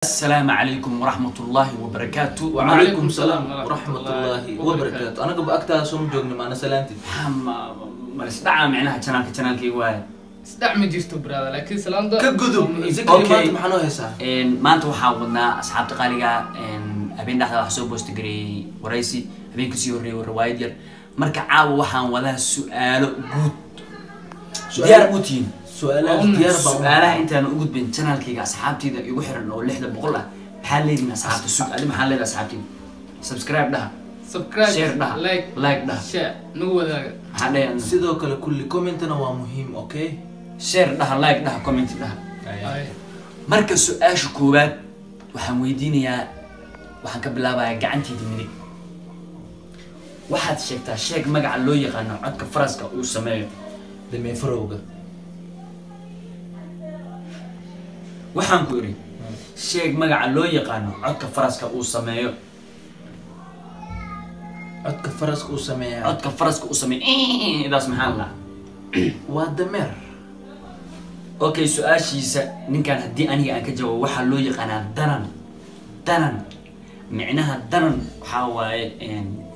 السلام عليكم ورحمة الله وبركاته. وعليكم السلام ورحمة الله وبركاته. أنا قبل أكتر سوم جوجني معنا سلامتي. ما استدعى معناها channel كي واحد. استعمل جيستو برا لكن سلام ده. كجذب. إذا كلمات محنوه هسا. ما أنتوا حاولنا أصحاب تقاليجا أبين ده حسوا بوست جري ورئيسي أبين كسيوري والروايدير مركع عاو وحن ولا سؤال جود. ديار موتين. سؤالها أنت أنا أقول بين channel كي أصحابتي ده يوحر إنه اللي إحنا بقولها بحال من أصحاب السوق اللي محل ده أصحابتي. سبسكرايب ده. سبسكرايب ده. لايك ده. شير نو ده. حاليا. سيدوك كل كومنت أنا مهم أوكي. شير ده لايك ده كومنت ده. مركز سؤال شكوبات وحمويدين يا وحنكبلها بقى جعنتي دمني. واحد شيكتا شيك مقع اللي يقنا عدك فراسك أو سماية. دمي فروقه. waxaan ku iri sheeg magaca loo yaqaano codka faraska uu sameeyo codka faraska uu sameeyo codka faraska uu sameeyo idaas maxaa la waa dameer okay su'aashiisa ninkan hadii aniga aan ka jawaabo waxa loo yaqaanaa danan micnaha danan waxa waaye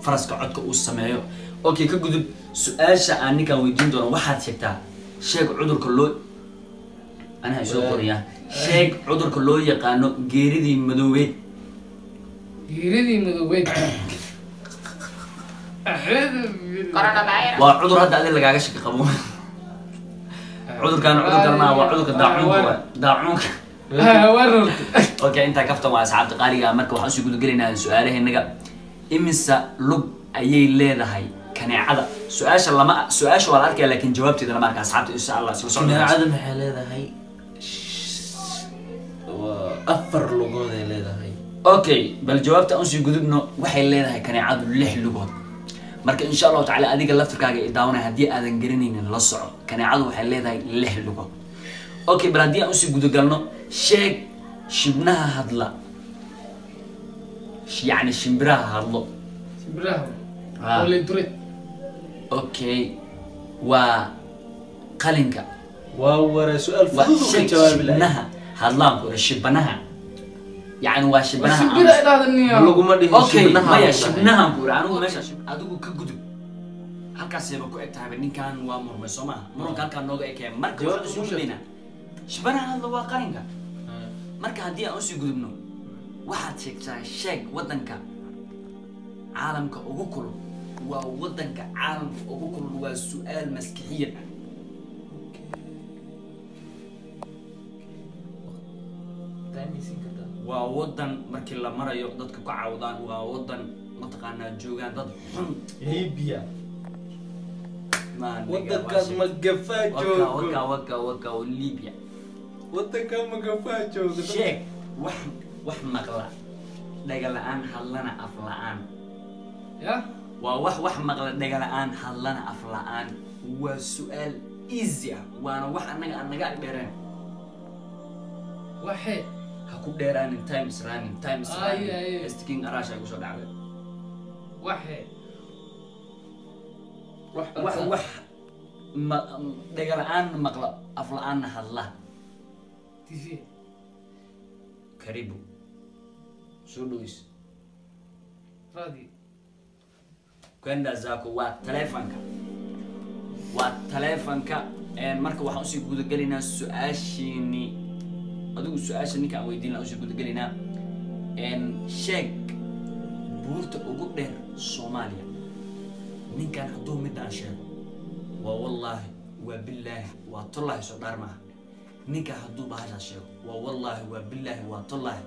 faraska codka uu sameeyo okay ka gudub su'aasha aan ninkan weydiin doono waxaad sheegtaa sheeg cudurka loo أنا أشوف قرية شيء عذر كله يقانو جيريدي مدوبيت جيريدي مدوبيت كورونا فايروس وعذر هذا اللي قاعد يشكي قبوه عذر كان وعذر داعونك ورد أوكي أنت كفت مع أصحاب تقارية أمرك وحاسس يقولوا قرينا سؤاله إنك إمسا لب أي ليلة هاي كان عذا سؤال ولا أركي لكن جوابتي ده معك أصحابتي إن شاء الله كان عذا محل هاي أفر لغود لهذا هاي أوكي بل جوابت أنسي قدبنا وحي لهذا كان عاد لح لغود مرك إن شاء الله تعالى أديك اللفت كاجي داونا هدي أذن جرينين للصعب كان عاد وحي لهذا لح لغود أوكي بلادي أنسي قدب قالنا شيء شبناها هضلا يعني شمبراها هضلا شمبراها ولا تريد أوكي وقلنك وورا سؤال فضول جواب شبناها هضلان كورا شبناها يعني واشبناها شبناها هذا النية أوكي ما شبناها كورا أنا ماشي أدوك كجدو halkaas ayba ku egtahay ninkan waa murmay Soomaa murunka halka nooga ekay marka waxa soo shaqeynaa shibanaha waa qarinka marka hadii aan soo gudubno waxaad sheegtaa sheeg wadanka caalamka ugu kulul waa wadanka caalamka ugu kulul waa su'aal maskaxiyan waa wadan markii la marayo dadka ku caawdaan waa wadan mataqaanaa joogan dad xun Libya ما ودك ما قفاجو وكا ليبيا ودك ما قفاجو شيك وح مقلا دغلان حلنا افلان يا وح مقلا دغلان حلنا افلان وسؤال ايزي وانا وح انغا ديران واحد هكو ديران تايمز رانين استكين اراشا كو سو دعبه واحد وح دغلان مقلا افلان حلا تيجي كريبو سودويس راضي كندا زاكو وتليفونك marka waxaan usii guda galinaa su'aashini adigu su'aasha ninka aan weydiin lahaa usii guda galinaa sheeg buurta ugu dheer Soomaaliya ninkan hadduu mid aan sheego waa wallahi waa billahi waa tallahi soo dhaarmaa ninka hadduu bahasha sheego waa wallahi waa billahi waa tallahi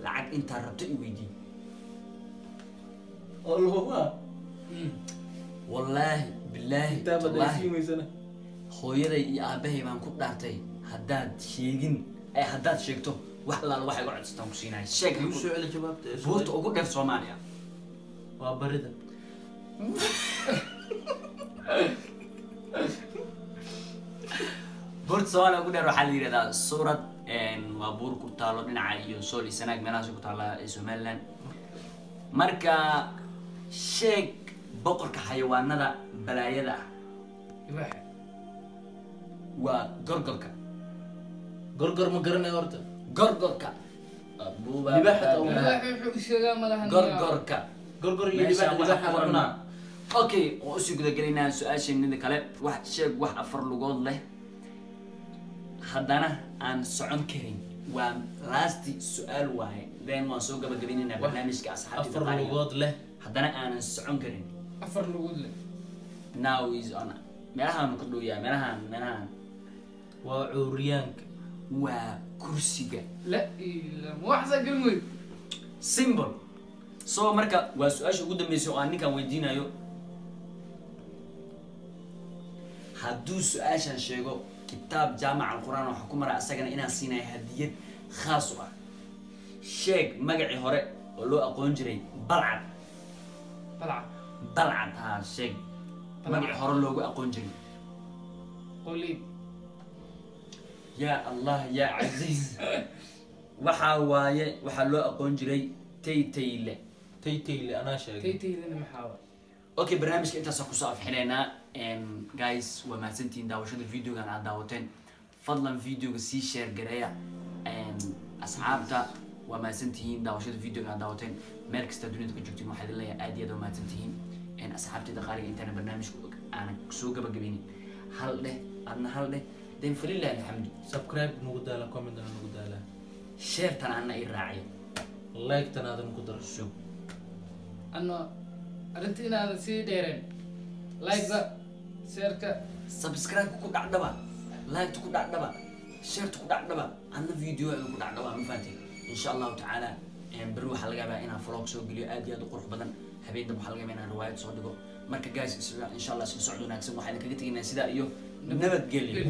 lacag inta rabta i weydiin والله بالله hooyaday iyo aabahay baan ku dhaartay haddaad sheegin ay haddaad sheegto wax la waxay u codsataan ku siinay sheeg su'aal jawaabta buurta ugu dheer Soomaaliya waa barida buurta Soomaaliya ugu dheer waxa la yiraahdaa suurad waa buur ku taalo dhinaca iyo sool isanaag meelahaas ku taala Somaliland marka sheeg boqorka xayawaanada balaayada واحد waa gorgorka gorgor ma garanay horta gorgorka abuuba Libaaxa oo Libaax wuxuu sheegaa malahan gorgorka gorgor iyo meesha libaax waxa libaaxa cunaa okay waan usii gudagelaynaa su-aasheenida kale wax sheeg wax afar lugood leh haddana aan socon karin waa lasti su-aal waaye then waan soo gabagabaynaynaa barnaamijka asxaabta afar lugood leh haddana aanan socon karin afar lugood leh now is on meelahaan ku dhowyaa meelahaan waa cuuriyaanka waa kursiga la ila ma waxsa galmud symbol so marka waa su-aasha ugu dambeysay oo aan ninkan weydiinayo hadduu su-aashan sheego kitaab jaamac alqur'aan waxaa ku maraa asagana inaan siinayo hadiyad khaas u ah sheeg magacii hore oo loo aqoon jiray balcad balcad haa sheeg magacii hore loogu aqoon jiray qoliib yaa allah yaa casiiz waxaa waaye waxaa loo aqoon jiray taytayle taytayle anaa sheegay taytaylena maxaa waa okay barnaamijka intaasaan kusoo afxineynaa guys waa mahadsantihiin daawashada videogan aad daawateen fadlan videoga sii share gareeya asxaabta waa mahadsantihiin daawashada videoga aad daawateen meel kasta dunida ka joogtiin waxaa idin leeyahay aad iyo aad waa mahadsantihiin asxaabtayda qaaliga intaana barnaamijka aanan soo gabagabaynin hal dheh adna hal dheh den falilah alxamdu subscribe nagu daala comment nagu daala sheertan ana i raaciya like tan aadan ku daro sug ano arrinta inaadan sii dheereen like-da sheerka subscribe ku dhacdhaba like ku dhacdhaba share ku dhacdhaba anna video ku dhacdhaba ma fahanteen insha Allah ta'ala bari waxa laga yaabaa inaan vlog soo geliyo aad iyo aad u qurux badan habeenada waxa laga yaabaa inaan riwaayad soo dhigo marka guys insha Allah soo socdo wanaagsan waxaan kaga tagnaa sida iyo nabadgelyo